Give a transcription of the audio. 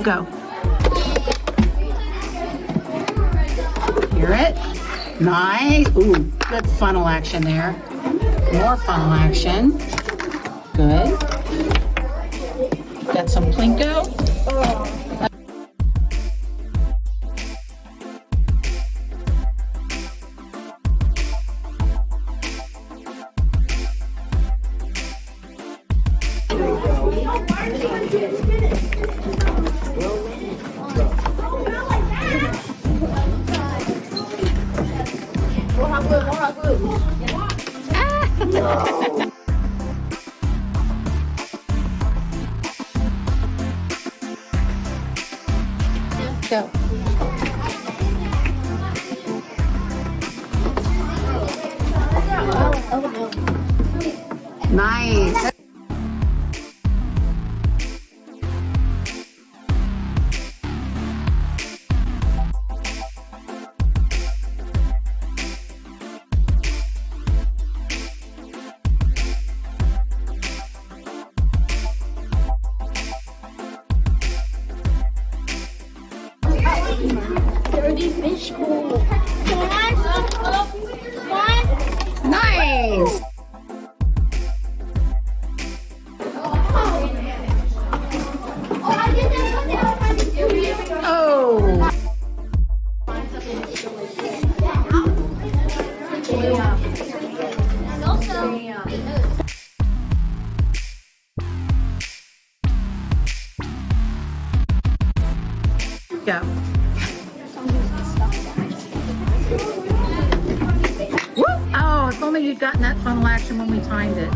Go. Hear it? Nice. Ooh, good funnel action there. More funnel action. Good. Got some Plinko. Go. Nice. Dirty fish bowl. Nice. Oh. Go. Woo! Oh, if only you'd gotten that funnel action when we timed it.